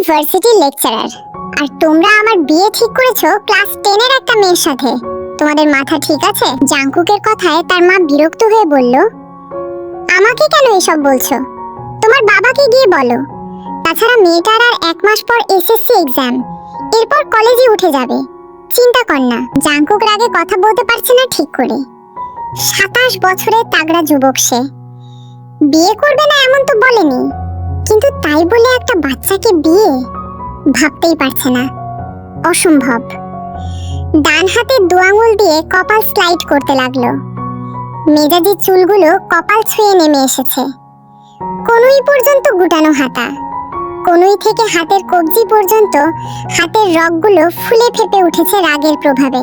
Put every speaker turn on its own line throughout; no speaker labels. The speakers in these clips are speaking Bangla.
ভার্সিটির লেকচারার, আর তোমরা আমার বিয়ে ঠিক করেছো ক্লাস 10 এর একটা মেয়ের সাথে। তোমাদের মাথা ঠিক আছে? জাংকুকের কথায় তার মা বিরক্ত হয়ে বলল, আমাকে কেন এসব বলছো? তোমার বাবাকে গিয়ে বলো। তাছাড়া মেয়েটার আর 1 মাস পর এসএসসি এক্সাম, এরপর কলেজে উঠে যাবে। চিন্তা কর না। জাংকুক রাগে কথা বলতে পারছে না ঠিক করে। 27 বছরের তাগড়া যুবক সে। বিয়ে করবে না এমন তো বলেনি, কিন্তু তাই বলে একটা বাচ্চাকে বিয়ে ভাবতেই পারছে না। অসম্ভব। ডান হাতের দু আঙুল দিয়ে কপাল স্লাইড করতে লাগলো। মেজাজি চুলগুলো কপাল ছুঁয়ে নেমে এসেছে। কনুই পর্যন্ত গুটানো হাতা। কনুই থেকে হাতের কবজি পর্যন্ত হাতের রগগুলো ফুলে ফেপে উঠেছে রাগের প্রভাবে।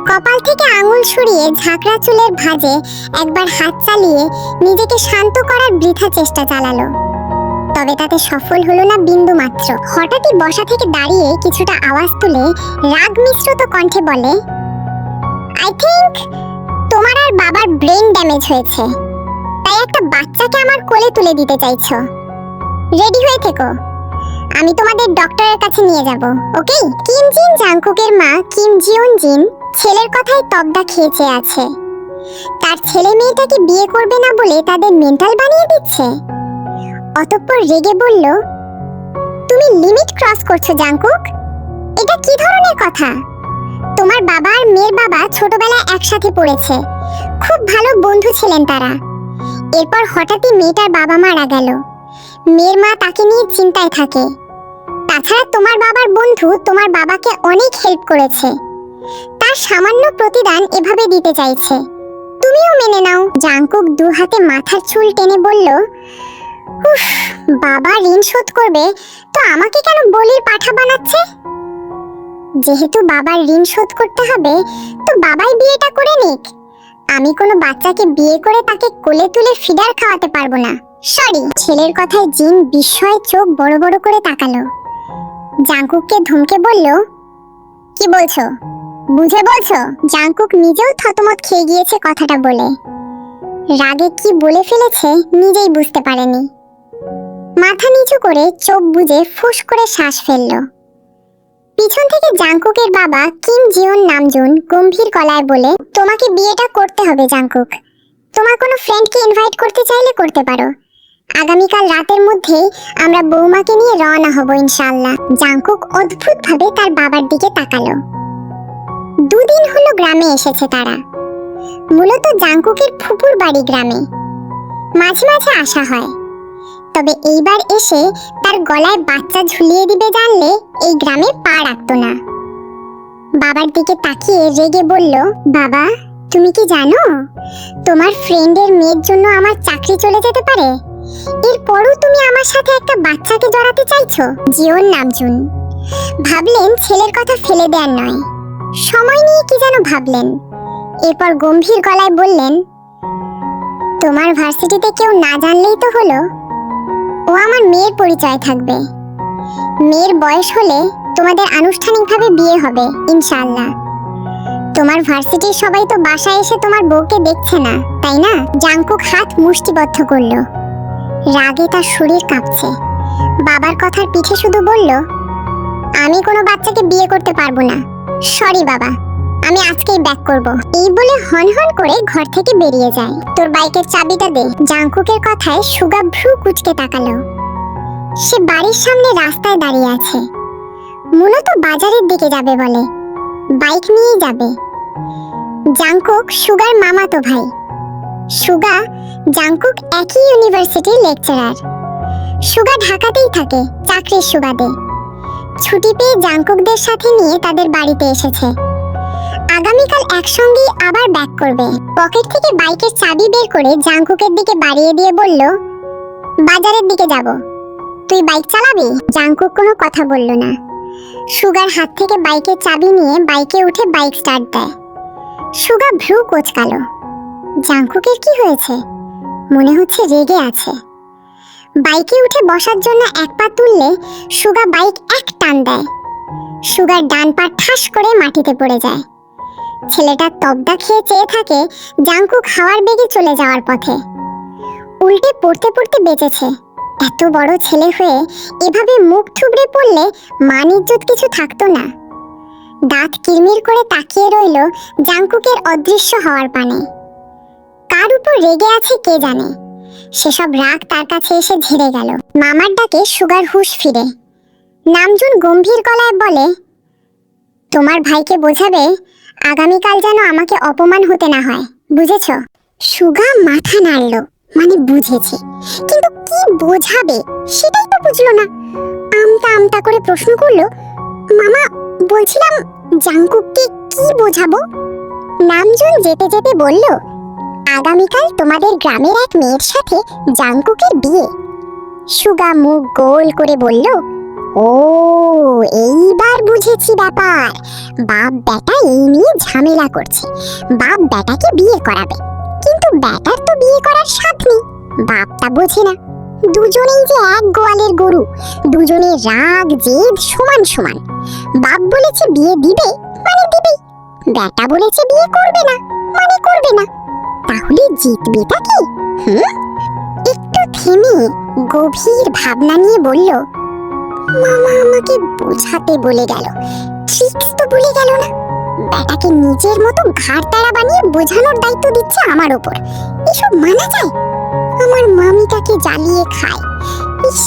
কপাল থেকে আঙুল সরিয়ে ঝাঁকড়া চুলের ভাঁজে একবার হাত চালিয়ে নিজেকে শান্ত করার বৃথা চেষ্টা চালালো। তবে তাতে সফল হলো না বিন্দু মাত্র। হঠাৎই বসা থেকে দাঁড়িয়ে কিছুটা আওয়াজ তুলে রাগ মিশ্রিত কণ্ঠে বলে, আই থিংক তোমার আর বাবার ব্রেন ড্যামেজ হয়েছে, তাই একটা বাচ্চাকে আমার কোলে তুলে দিতে চাইছো। রেডি হয়ে থেকো, আমি তোমাদের ডক্টরের কাছে নিয়ে যাব, ওকে? কিম জিন জাংকুকের মা কিম জিওন জিন ছেলের কথায় তবদা খেয়েছে আছে। তার ছেলে মেয়েটাকে বিয়ে করবে না বলে তাদের মেন্টাল বানিয়ে দিচ্ছে। অতঃপর রেগে বলল, তুমি লিমিট ক্রস করছো জাংকুক। এটা কি ধরনের কথা? তোমার বাবা আর মেয়ের বাবা ছোটবেলায় একসাথে পড়েছে, খুব ভালো বন্ধু ছিলেন তারা। এরপর হঠাৎই মেয়েটার বাবা মারা গেল। মেয়ের মা তাকে নিয়ে চিন্তায় থাকে। তাছাড়া তোমার বাবার বন্ধু তোমার বাবাকে অনেক হেল্প করেছে, তার সামান্য প্রতিদান এভাবে দিতে চাইছে, তুমিও মেনে নাও। জাংকুক দু হাতে মাথার চুল টেনে বলল, উফ, বাবা ঋণ শোধ করবে তো আমাকে কেন বলির পাঠা বানাচ্ছে? যেহেতু বাবার ঋণ শোধ করতে হবে তো বাবাই বিয়েটা করে নিক। আমি কোনো বাচ্চাকে বিয়ে করে তাকে কোলে তুলে ফিডার খাওয়াতে পারবো না। সরি। ছেলের কথায় জিন বিস্ময়ে চোখ বড় বড় করে তাকালো। জাংকুককে ধমকে বলল, কি বলছো? বুঝে বলছো? জাংকুক নিজেও থতমত খেয়ে গিয়েছে কথাটা বলে। রাগে কি বলে ফেলেছে নিজেই বুঝতে পারেনি। মাথা নিচু করে চোখ বুজে ফুস করে শ্বাস ফেলল। পিছন থেকে জাংকুকের বাবা কিম জিওন নামজুন গম্ভীর গলায় বলে, তোমাকে বিয়েটা করতে হবে জাংকুক। তোমার কোনো ফ্রেন্ডকে ইনভাইট করতে চাইলে করতে পারো। আগামীকাল রাতের মধ্যেই আমরা বৌমাকে নিয়ে রওনা হব ইনশাআল্লাহ। জাংকুক অদ্ভুতভাবে তার বাবার দিকে তাকালো। 2 দিন হলো গ্রামে এসেছে তারা। মূলত জাংকুকের ফুপুর বাড়ি গ্রামে। মাঝে মাঝে আসা হয়, তবে এইবার এসে তার গলায় বাচ্চা ঝুলিয়ে দিবে জানলে এই গ্রামে পা রাখতো না। বাবার দিকে তাকিয়ে রেগে বলল, বাবা তুমি কি জানো তোমার ফ্রেন্ডের মেয়ের জন্য আমার চাকরি চলে যেতে পারে? এরপরও তুমি আমার সাথে একটা বাচ্চাকে জড়াতে চাইছো? জিওন নামজুন ভাবলেন ছেলের কথা ফেলে দেওয়ার নয়, সময় নিয়ে কি যেন ভাবলেন। এরপর গম্ভীর গলায় বললেন, তোমার ভার্সিটিতে কেউ না জানলেই তো হলো। ও আমার মেয়ের পরিচয় থাকবে। মেয়ের বয়স হলে তোমাদের আনুষ্ঠানিকভাবে বিয়ে হবে ইনশাআল্লাহ। তোমার ভার্সিটির সবাই তো বাসায় এসে তোমার বউকে দেখছে না, তাই না? জাংকুক হাত মুষ্টিবদ্ধ করল। রাগে তার শরীর কাঁপছে। বাবার কথার পিঠে শুধু বলল, আমি কোনো বাচ্চাকে বিয়ে করতে পারবো না। সরি বাবা, আমি আজকেই ব্যাক করব। এই বলে হনহন করে ঘর থেকে বেরিয়ে যায়। তোর বাইকের চাবিটা দে। জাংকুকের কথায় সুগা ভ্রু কুঁচকে তাকালো। সে বাড়ির সামনে রাস্তায় দাঁড়িয়ে আছে, মূলত বাজারের দিকে যাবে বলে। বাইক নিয়ে যাবে। জাংকুক সুগার মামাতো ভাই। সুগা জাংকুক একই ইউনিভার্সিটির লেকচারার। সুগা ঢাকাতেই থাকে চাকরির সুবাদে। ছুটি পেয়ে জাংকুকদের সাথে নিয়ে তাদের বাড়িতে এসেছে। আগামীকাল একসঙ্গেই আবার ব্যাক করবে। পকেট থেকে বাইকের চাবি বের করে জাংকুকের দিকে বাড়িয়ে দিয়ে বলল, বাজারের দিকে যাব, তুই বাইক চালাবি? জাংকুক কোনো কথা বলল না। সুগার হাত থেকে বাইকের চাবি নিয়ে বাইকে উঠে বাইক স্টার্ট দেয়। সুগা ভ্রু কোঁচকালো। জাংকুকের কি হয়েছে? মনে হচ্ছে রেগে আছে। বাইকে উঠে বসার জন্য এক পা তুললে সুগা বাইক এক টান দেয়। সুগার ডান পা ঠাস করে মাটিতে পড়ে যায়। ছেলেটা তবদা খেয়ে চেয়ে থাকে জাংকুক হাওয়ার বেগে চলে যাওয়ার পথে। উল্টে পড়তে পড়তে বেঁচেছে, এত বড় ছেলে হয়ে এভাবে মুখ থুবড়ে পড়লে মান ইজ্জত কিছু থাকতো না। দাঁত কিরমির করে তাকিয়ে রইল জাংকুকের অদৃশ্য হওয়ার পানে। কার উপর রেগে আছে কে জানে। সেসব রাগ তার কাছে এসে ঝেড়ে গেল। মামার ডাকে সুগার হুঁশ ফিরে। নামজুন গম্ভীর গলায় বলে, তোমার ভাইকে বোঝাবে আগামীকাল যেন আমাকে অপমান হতে না হয়, বুঝেছ? সুগা মাথা নাড়ল, মানে বুঝেছে, কিন্তু কি বোঝাবে সেটাই তো বুঝলো না। আমতা আমতা করে প্রশ্ন করলো, মামা বলছিলাম জাংকুককে কি বোঝাবো? নামজুন যেতে যেতে বলল, আগামীকাল তোমাদের গ্রামের এক মেয়ের সাথে জাংকুকের বিয়ে। সুগা মুখ গোল করে বলল, ও এইবার বুঝেছি ব্যাপার। বাপ বেটা এই নিয়ে ঝামেলা করছে। বাপ বেটাকে বিয়ে করাবে, কিন্তু বেটার তো বিয়ে করার সাথ নেই। বাপটা বোঝে না। দুজনেই যে এক গোয়ালের গরু, দুজনের রাগ জেদ সমান সমান। বাপ বলেছে বিয়ে দিবে, মানে দিবেই। বেটা বলেছে বিয়ে করবে না, মানে করবে না। তাহলে জিতবেটা কি? একটু থেমে গভীর ভাবনা নিয়ে বলল, মামা আমাকে বোঝাতে বলে গেল, ট্রিক্স তো বলে গেল না। বেটাকে নিজের মতো ঘাড় তাড়া বানিয়ে বোঝানোর দায়িত্ব দিচ্ছে আমার ওপর। এসব মানা যায়? আমার মামিটাকে জ্বালিয়ে খায়। ইস,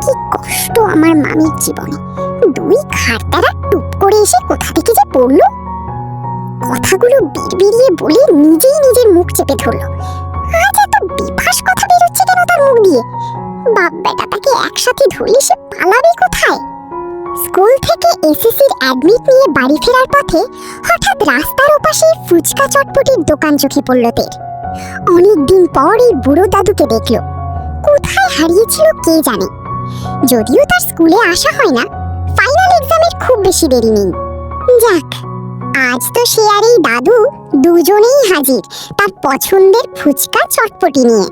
কি কষ্ট আমার মামির জীবনে। দুই ঘাড় তাড়া টুপ করে এসে কোথা থেকে যে পড়লো। কথাগুলো বিড়বিড়িয়ে বলে নিজেই নিজের মুখ চেপে ধরলো। আজ এত বিভাস কথা বেরোচ্ছে কেন তার মুখ দিয়ে? বাপ বেটাটাকে একসাথে ধরলে সে পালাবে কোথায়? স্কুল থেকে এসএসসির অ্যাডমিট নিয়ে বাড়ি ফেরার পথে হঠাৎ রাস্তার ওপাশে ফুচকা চটপটির দোকান চোখে পড়ল তের। অনেকদিন পর এই বুড়ো দাদুকে দেখলো। কোথায় হারিয়েছিল কে জানে। যদিও তার স্কুলে আসা হয় না, ফাইনাল এক্সামের খুব বেশি দেরি নেই। যাক, আজ তো সে আর এই দাদু দুজনেই হাজির তার পছন্দের ফুচকা চটপটি নিয়ে।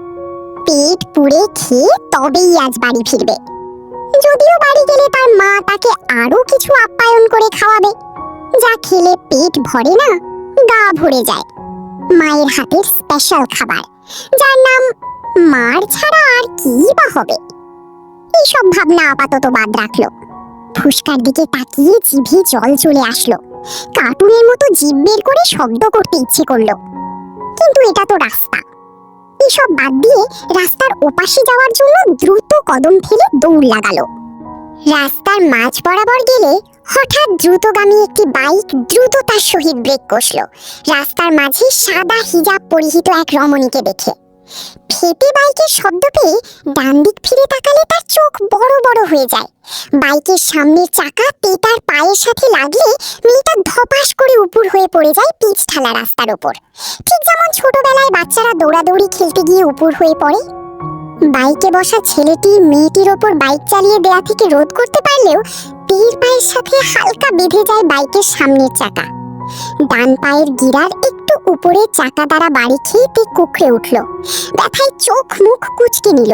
পেট পুড়ে খেয়ে তবেই আজ বাড়ি ফিরবে। যদিও বাড়ি গেলে তার মা তাকে আরো কিছু আপ্যায়ন করে খাওয়াবে, যা খেলে পেট ভরে না, গা ভরে যায়। মায়ের হাতের স্পেশাল খাবার, যার নাম মার ছাড়া আর কি বা হবে। এইসব ভাবনা আপাতত বাদ রাখলো। ফুসকার দিকে তাকিয়ে জিভে জল চলে আসলো। কার্টুনের মতো জিভ বের করে শব্দ করতে ইচ্ছে করলো, কিন্তু এটা তো রাস্তা। এসব বাদ দিয়ে রাস্তার ওপাশে যাওয়ার জন্য দ্রুত কদম ফেলে দৌড় লাগালো। রাস্তার মাঝ বরাবর গেলে হঠাৎ দ্রুতগামী একটি বাইক দ্রুততার সহিত ব্রেক কষল রাস্তার মাঝে সাদা হিজাব পরিহিত এক রমণীকে দেখে। ফেটে বাইকের শব্দ পেয়ে ডান দিক ফিরে তাকালে তার চোখ বড় বড় হয়ে যায়। বাইকের সামনের চাকা পেটার পায়ের সাথে লাগলে মেয়েটা ধপাস করে উপর হয়ে পড়ে যায় পিচ ঢালা রাস্তার ওপর, ঠিক যেমন ছোটবেলায় বাচ্চারা দৌড়াদৌড়ি খেলতে গিয়ে উপর হয়ে পড়ে। বাইকে বসা ছেলেটি মেয়েটির ওপর বাইক চালিয়ে দেয়া থেকে রোধ করতে পারলেও তীর পায়ের সাথে হালকা বেঁধে যায় বাইকের সামনের চাকা। ডান পায়ের গিরার একটু উপরে চাকা দ্বারা বাড়ি খেয়ে তে কুকড়ে উঠল। ব্যথায় চোখ মুখ কুচকে নিল।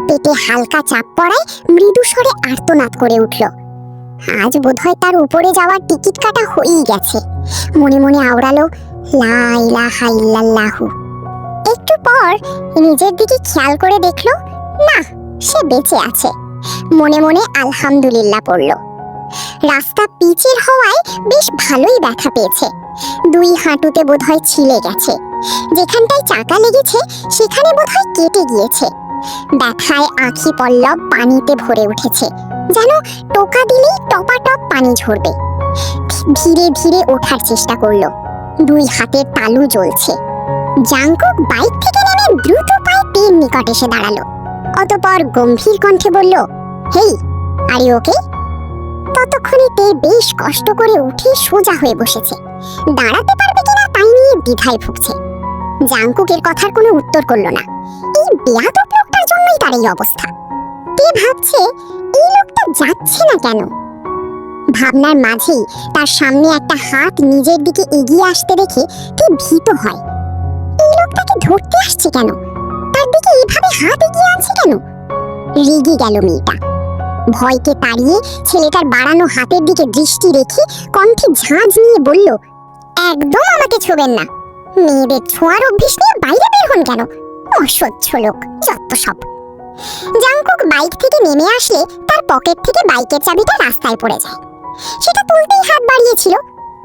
পেটে হালকা চাপ পড়ায় মৃদু স্বরে আর্তনাদ করে উঠল। আজ বোধহয় তার উপরে যাওয়ার টিকিট কাটা হয়েই গেছে। মনে মনে আওড়ালো, লা ইলাহা ইল্লাল্লাহু। একটু পর নিজের দিকে খেয়াল করে দেখলো, না, সে বেঁচে আছে। মনে মনে আলহামদুলিল্লাহ পড়ল। রাস্তা পিচের হওয়ায় বেশ ভালোই ব্যথা পেয়েছে। দুই হাঁটুতে বোধহয় ছিলে গেছে। যেখানটায় চাকা লেগেছে সেখানে বোধহয় কেটে গিয়েছে। ব্যথায় আঁখি পল্লব পানিতে ভরে উঠেছে, যেন টোকা দিলেই টপাটপ পানি ঝরবে। ধীরে ধীরে ওঠার চেষ্টা করলো। দুই হাতের তালু জ্বলছে। জাংকুক বাইক থেকে নেমে দ্রুত পায়ে তের নিকট এসে দাঁড়ালো। অতঃপর গম্ভীর কণ্ঠে বলল, হেই, আর ইউ ওকে? ততক্ষণে তে বেশ কষ্ট করে উঠে সোজা হয়ে বসেছে। দাঁড়াতে পারবে কিনা তাই নিয়ে দ্বিধায় ভুগছে। জাংকুকের কথার কোনো উত্তর করল না। এই বেয়াদব লোকটার জন্যই তার এই অবস্থা। তে ভাবছে, এই লোকটা যাচ্ছে না কেন। ভাবনার মাঝেই তার সামনে একটা হাত নিজের দিকে এগিয়ে আসতে দেখে তে ভীত হয়। এই লোকটাকে ধরতে আসছে কেন? তার দিকে এইভাবে হাত এগিয়ে আনছে কেন? রেগে গেল মেয়েটা। ভয়কে তাড়িয়ে ছেলেটার বাড়ানো হাতের দিকে দৃষ্টি রেখে কণ্ঠে ঝাঁঝ নিয়ে বলল, একদম আমাকে ছোবেন না। মেয়েদের ছোঁয়ার অভ্যেস নিয়ে বাইরে বের হন কেন? অসহ্য লোক, যত সব। জাংকুক বাইক থেকে নেমে আসলে তার পকেট থেকে বাইকের চাবিটা রাস্তায় পড়ে যায়। সেটা তুলতেই হাত বাড়িয়েছিল,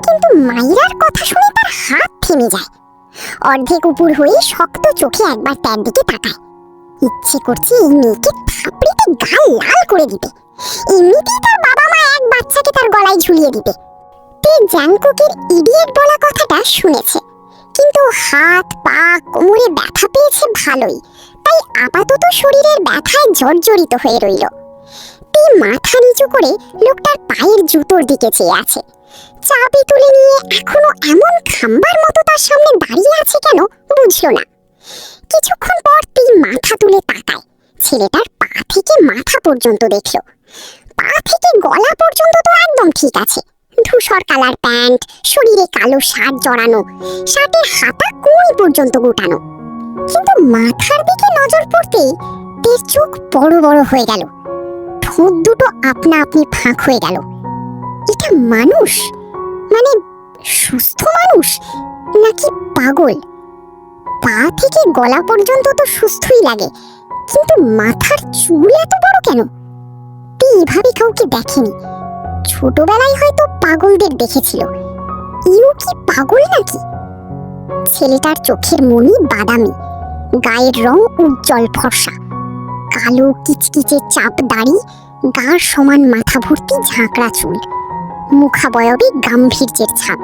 কিন্তু মাইরার কথা শুনে তার হাত থেমে যায়। অর্ধেক উপর হয়ে শক্ত চোখে একবার তার দিকে তাকায়। ইচ্ছে করছে এই মেয়েকে থাপড়িতে গাল লাল করে দিতে। এমনিতেই তার বাবা মা এক বাচ্চাকে তার গলায় ঝুলিয়ে দিতে। তে জাংকুকের ইডিয়েট বলা কথাটা শুনেছে, কিন্তু হাত পা কোমরে ব্যথা পেয়েছে ভালোই, তাই আপাতত শরীরের ব্যথায় জর্জরিত হয়ে রইল। তে মাথা নিচু করে লোকটার পায়ের জুতোর দিকে চেয়ে আছে। চাবি তুলে নিয়ে এখনো এমন খাম্বার মতো তার সামনে দাঁড়িয়ে আছে কেন বুঝলো না। কিছুক্ষণ পর তে মাথা তুলে তাকায়। ছেলেটার পা থেকে মাথা পর্যন্ত দেখলো। পা থেকে গলা পর্যন্ত তো একদম ঠিক আছে। ধূসর কালার প্যান্ট, শরীরে কালো শার্ট জড়ানো, শার্টের হাতা কোল পর্যন্ত গোটানো। কিন্তু মাথার দিকে নজর পড়তেই তের চোখ বড় বড় হয়ে গেল। ঠোঁট দুটো আপনা আপনি ফাঁক হয়ে গেল। এটা মানুষ, মানে সুস্থ মানুষ নাকি পাগল? পা থেকে গলা পর্যন্ত তো সুস্থই লাগে, কিন্তু মাথার চুল এত বড় কেন? তে এভাবে কাউকে দেখেনি। ছোটবেলায় হয়তো পাগলদের দেখেছিল। ইউ কি পাগল নাকি? ছেলেটার চোখের মনি বাদামি, গায়ের রং উজ্জ্বল ফর্সা, কালো কিচকিচে চাপ দাড়ি, গার সমান মাথা ভর্তি ঝাঁকড়া চুল, মুখাবয়বে গাম্ভীর্যের ছাপ।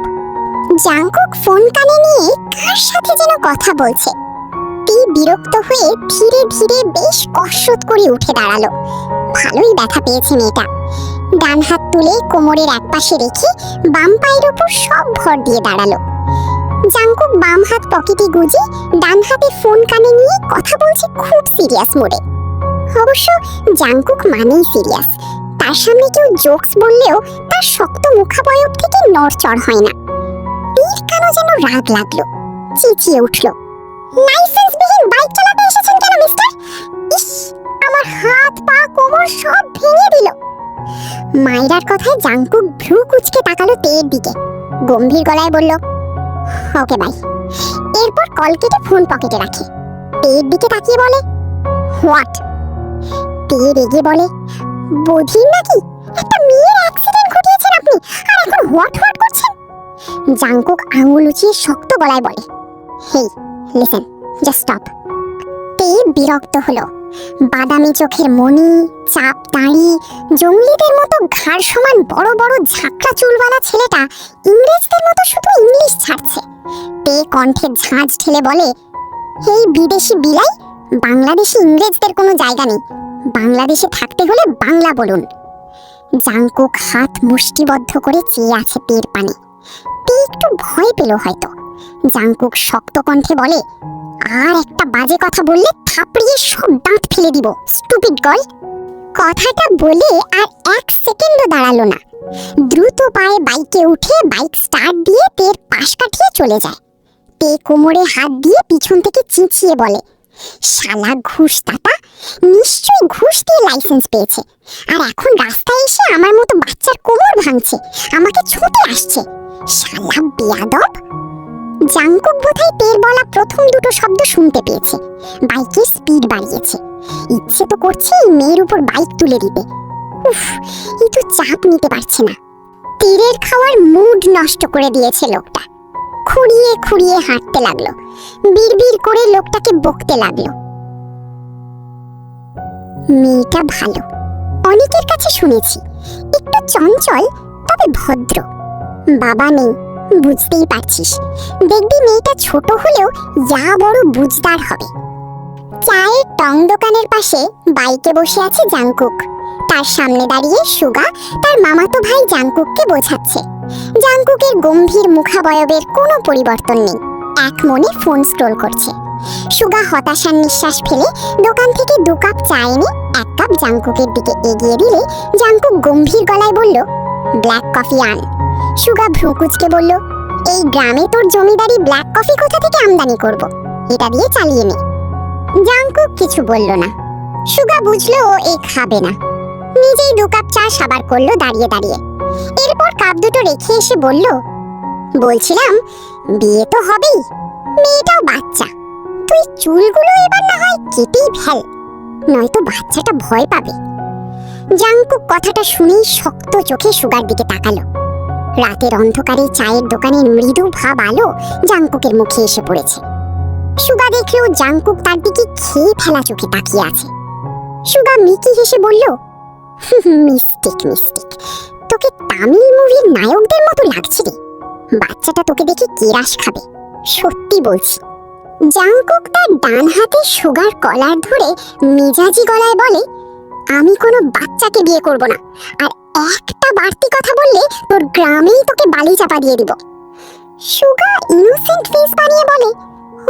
জাংকুক ফোন কানে নিয়ে কার সাথে যেন কথা বলছে। তে বিরক্ত হয়ে ধীরে ধীরে বেশ কসরত করে উঠে দাঁড়ালো। ভালোই ব্যথা পেয়েছে মেয়েটা। ডান হাত তুলে কোমরের একপাশে রেখে বাম পায়ের উপর সব ভর দিয়ে দাঁড়ালো। জাংকুক বাম হাত পকেটে গুজে ডান হাতে ফোন কানে নিয়ে কথা বলছে খুব সিরিয়াস মোডে। অবশ্য জাংকুক মানেই সিরিয়াস। তার সামনে কেউ জোকস বললেও তার শক্ত মুখাবয়ব থেকে নড়চড় হয় না। তীর কেন যেন রাগ লাগলো, চেঁচিয়ে উঠল, লাইসেন্সবিহীন বাইক চালাতে এসেছেন কেন মিস্টার? ইস, আমার হাত পা কোমর সব ভেঙে দিল। মাইরার কথায় জাংকুক ভ্রু কুঁচকে তাকালো তের দিকে। গম্ভীর গলায় বলল, ওকে বাই। এরপর কল কেটে ফোন পকেটে রাখে। তের দিকে তাকিয়ে বলে, হোয়াট? তে রেগে বলে, বধির নাকি? একটা মেয়ের অ্যাক্সিডেন্ট ঘটিয়েছেন আপনি, আর এখন হোয়াট হোয়াট করছেন? জাংকুক আঙুল উঁচিয়ে শক্ত গলায় বলে, হেই লিসেন, জাস্ট স্টপ। তে বিরক্ত হলো। বাদামি চোখের মনি, চাপ দাড়ি, জঙ্গলিদের মতো ঘাড় সমান বড় বড় ঝাঁকড়া চুলওয়ালা ছেলেটা ইংরেজদের মতো শুধু ইংলিশ ছাড়ছে। তে কণ্ঠে ঝাঁঝ ঠেলে বলে, এই বিদেশি বিলাই, বাংলাদেশি ইংরেজদের কোনো জায়গা নেই। বাংলাদেশে থাকতে হলে বাংলা বলুন। জাংকুক হাত মুষ্টিবদ্ধ করে চেয়ে আছে তের পানে। তে একটু ভয় পেল হয়তো। জাংকুক শক্ত কণ্ঠে বলে, আর একটা বাজে কথা বললে থাপড়িয়ে সব দাঁত ফেলে দিব, স্টুপিড গার্ল। কথাটা বলে আর এক সেকেন্ডও দাঁড়ালো না। দ্রুত পায়ে বাইকে উঠে বাইক স্টার্ট দিয়ে তের পাশ কাটিয়ে চলে যায়। তে কোমরে হাত দিয়ে পিছন থেকে চেঁচিয়ে বলে, শালা ঘুষ দাতা, নিশ্চয়ই ঘুষ দিয়ে লাইসেন্স পেয়েছে, আর এখন রাস্তায় এসে আমার মতো বাচ্চার কোমর ভাঙছে, আমাকে ছুটে আসছে, শালা বেয়াদব। জাংকুক বোধহয় তের বলা প্রথম দুটো শব্দ শুনতে পেয়েছে। বাইকের স্পিড বাড়িয়েছে। ইচ্ছে তো করছে এই মেয়ের উপর বাইক তুলে দিতে। উফ, এই তো চাপ নিতে পারছে না। তীরের খাওয়ার মুড নষ্ট করে দিয়েছে লোকটা। খুঁড়িয়ে খুঁড়িয়ে হাঁটতে লাগলো। বিড়বিড় করে লোকটাকে বকতে লাগলো। মেয়েটা ভালো, অনেকের কাছে শুনেছি, একটু চঞ্চল তবে ভদ্র। বাবা নেই, বুঝতেই পারছিস। দেখবি মেয়েটা ছোট হলেও যা বড় বুঝদার হবে। চায়ের টং দোকানের পাশে বাইকে বসে আছে জাংকুক। তার সামনে দাঁড়িয়ে সুগা তার মামাতো ভাই জাংকুককে বোঝাচ্ছে। জাংকুকের গম্ভীর মুখাবয়বের কোনো পরিবর্তন নেই, এক মনে ফোন স্ক্রোল করছে। সুগা হতাশার নিঃশ্বাস ফেলে দোকান থেকে 2 কাপ চা এনে 1 কাপ জাংকুকের দিকে এগিয়ে দিলে জাংকুক গম্ভীর গলায় বলল, ব্ল্যাক কফি আন। সুগা ভ্রু কুঁচকে বলল, এই গ্রামে তোর জমিদারি ব্ল্যাক কফি কোথা থেকে আমদানি করব, এটা দিয়ে চালিয়ে নে। জাংকুক কিছু বলল না। সুগা বুঝলো ও এই খাবে না। নিজেই 2 কাপ চা সাবার করলো দাঁড়িয়ে দাঁড়িয়ে। এরপর কাপ দুটো রেখে এসে বলল, বলছিলাম বিয়ে তো হবেই, মেয়েটাও বাচ্চা, তুই চুলগুলো এবার না হয় কেটেই ফেল। নয়তো বাচ্চাটা ভয় পাবে। জাংকুক কথাটা শুনেই শক্ত চোখে সুগার দিকে তাকালো। রাতের অন্ধকারে চায়ের দোকানের মৃদু ভাব আলো জাংকুকের মুখে এসে পড়েছে। সুগা দেখলো জাংকুক তার দিকে খেয়ে ফেলা চোখে তাকিয়ে আছে। সুগা মিকি হেসে বলল, মিস্টেক মিস্টেক, তোকে তামিল মুভির নায়কদের মতো লাগছে রে। বাচ্চাটা তোকে দেখে কেরাস খাবে, সত্যি বলছি। জাংকুক তার ডান হাতে সুগার কলার ধরে মেজাজি গলায় বলে, আমি কোনো বাচ্চাকে বিয়ে করব না, আর একটা বাড়তি কথা বললে তোর গ্রামেই তোকে বালি চাপা দিয়ে দিব। সুগা ইনোসেন্ট ফেস বানিয়ে বলে,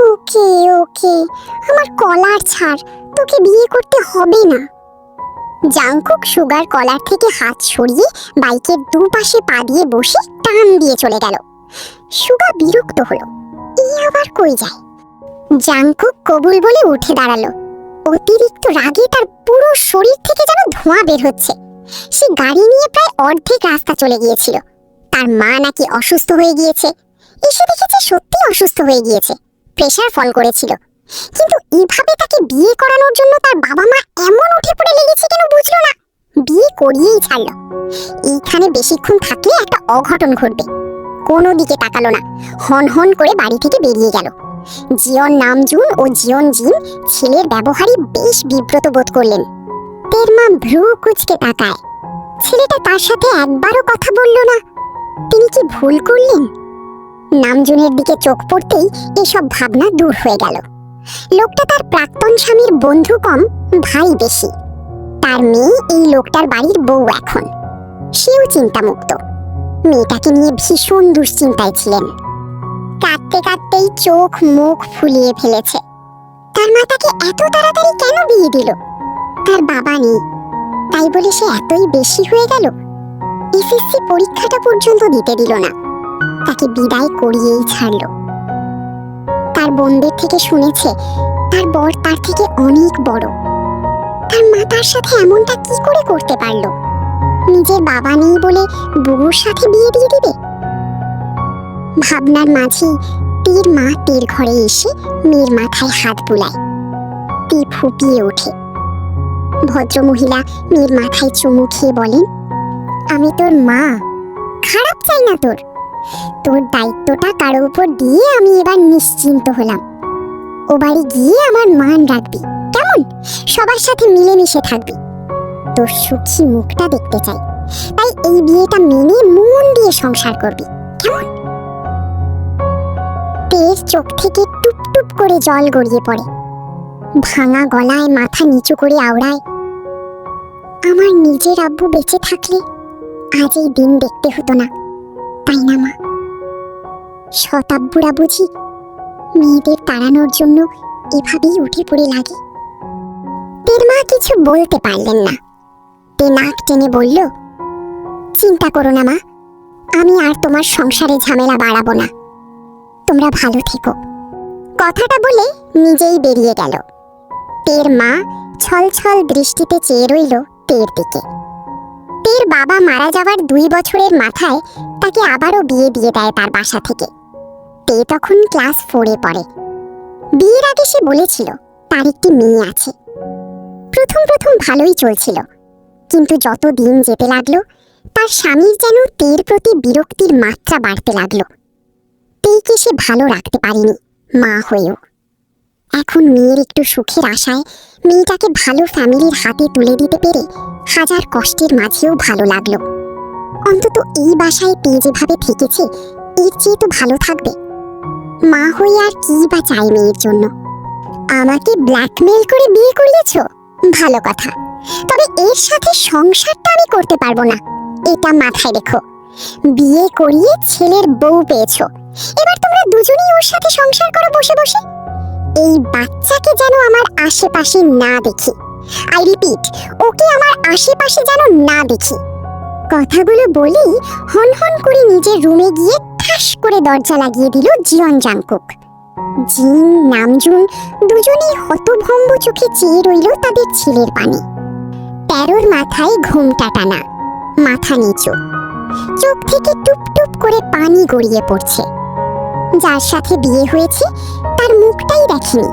ওকে ওকে, আমার কলার ছাড়, তোকে বিয়ে করতে হবে না। জাংকুক সুগার কলার থেকে হাত সরিয়ে বাইকের দুপাশে পা দিয়ে বসে টান দিয়ে চলে গেল। সুগা বিরক্ত হলো, এই আবার কই যায়। জাংকুক কবুল বলে উঠে দাঁড়ালো। অতিরিক্ত রাগে তার পুরো শরীর থেকে যেন ধোঁয়া বের হচ্ছে। সে গাড়ি নিয়ে প্রায় অর্ধেক রাস্তা চলে গিয়েছিল। তার মা নাকি অসুস্থ হয়ে গিয়েছে। এসে দেখেছে সত্যি অসুস্থ হয়ে গিয়েছে, প্রেসার ফল করেছিল। কিন্তু এইভাবে তাকে বিয়ে করানোর জন্য তার বাবা মা এমন উঠে পড়ে লেগেছে কেন বুঝলো না। বিয়ে করিয়েই ছাড়লো। এইখানে বেশিক্ষণ থাকলে একটা অঘটন ঘটবে। কোনো দিকে তাকালো না, হন হন করে বাড়ি থেকে বেরিয়ে গেল। জিয়ন নামজুন ও জিয়ন জিন ছেলের ব্যবহারে বেশ বিব্রত বোধ করলেন। তের মা ভ্রু কুঁচকে তাকায়। ছেলেটা তার সাথে একবারও কথা বলল না। তিনি কি ভুল করলেন? নামজুনের দিকে চোখ পড়তেই এসব ভাবনা দূর হয়ে গেল। লোকটা তার প্রাক্তন স্বামীর বন্ধু কম, ভাই বেশি। তার মেয়ে এই লোকটার বাড়ির বউ এখন। সেও চিন্তামুক্ত। মেয়েটাকে নিয়ে ভীষণ দুশ্চিন্তায় ছিলেন। কাঁদতে কাঁদতেই চোখ মুখ ফুলিয়ে ফেলেছে। তার মা তাকে এত তাড়াতাড়ি কেন বিয়ে দিল? তার বাবা নেই, তাই বলে সে এতই বেশি হয়ে গেল? এসএসসি পরীক্ষাটা পর্যন্ত দিতে দিল না, তাকে বিদায় করিয়েই ছাড়লো। তার বোনদের থেকে শুনেছে তার বর তার থেকে অনেক বড়। তার মা তার সাথে এমনটা কি করে করতে পারলো? নিজের বাবা নেই বলে বউর সাথে বিয়ে দিয়ে দিবে? ভাবনার মাঝেই তীর মা তীর ঘরে এসে মেয়ের মাথায় হাত বুলায়। তি ফুপিয়ে ওঠে। ভদ্রমহিলা মেয়ের মাথায় চুমু খেয়ে বলেন, আমি তোর মা, খারাপ চাই না তোর। তোর দায়িত্বটা কারো উপর দিয়ে আমি এবার নিশ্চিন্ত হলাম। ও বাড়ি গিয়ে আমার মান রাখবি, কেমন? সবার সাথে মিলেমিশে থাকবি। তোর সুখী মুখটা দেখতে চাই, তাই এই বিয়েটা মেনে মন দিয়ে সংসার করবি, কেমন? তের চোখ থেকে টুপ টুপ করে জল গড়িয়ে পড়ে। ভাঙা গলায় মাথা নিচু করে আওড়ায়, আমার নিজের আব্বু বেঁচে থাকলে আজ এই দিন দেখতে হতো না, তাই না মা? শতাব্বুরা বুঝি মেয়েদের তাড়ানোর জন্য এভাবেই উঠে পড়ে লাগে। তের মা কিছু বলতে পারলেন না। তে নাক টেনে বলল, চিন্তা করো না মা, আমি আর তোমার সংসারে ঝামেলা বাড়াবো না। তোমরা ভালো থেকো। কথাটা বলে নিজেই বেরিয়ে গেল। তের মা ছল ছল দৃষ্টিতে চেয়ে রইল তের দিকে। তের বাবা মারা যাওয়ার 2 বছরের মাথায় তাকে আবারও বিয়ে দিয়ে দেয় তার বাসা থেকে। তে তখন ক্লাস 4-এ পড়ে। বিয়ের আগে সে বলেছিল তার একটি মেয়ে আছে। প্রথম প্রথম ভালোই চলছিল, কিন্তু যত দিন যেতে লাগলো তার স্বামীর যেন তের প্রতি বিরক্তির মাত্রা বাড়তে লাগলো। তেকে সে ভালো রাখতে পারেনি মা হয়েও। এখন মেয়ের একটু সুখের আশায় মেয়েটাকে ভালো ফ্যামিলির হাতে তুলে দিতে পেরে হাজার কষ্টের মাঝেও ভালো লাগলো। অন্তত এই বাসায় তে যেভাবে থেকেছে এর চেয়ে তো ভালো থাকবে। মা হয়ে আর কি বা চাই মেয়ের জন্য? আমাকে ব্ল্যাকমেল করে বিয়ে করিয়েছ, ভালো কথা, তবে এর সাথে সংসারটা আমি করতে পারবো না, এটা মাথায় রেখো। বিয়ে করিয়ে ছেলের বউ পেয়েছো, এবার তোমরা দুজনেই ওর সাথে সংসার করো বসে বসে। এই বাচ্চাকে যেন আমার আশেপাশে না দেখি। আই রিপিট, ওকে আমার আশেপাশে যেন না দেখি। কথাগুলো বলেই হন হন করে নিজের রুমে গিয়ে ঠাস করে দরজা লাগিয়ে দিল জিয়ন জাংকুক। জিন নামজুন দুজনেই হতভম্ব চোখে চেয়ে রইল তাদের ছেলের পানে। তেরোর মাথায় ঘোমটা টানা, মাথা নিচু, চোখ থেকে টুপ টুপ করে পানি গড়িয়ে পড়ছে। যার সাথে বিয়ে হয়েছে তার মুখটাই দেখেনি।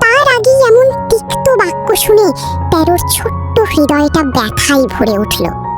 তার আগেই এমন তিক্ত বাক্য শুনে তেরোর ছোট্ট হৃদয়টা ব্যথায় ভরে উঠল।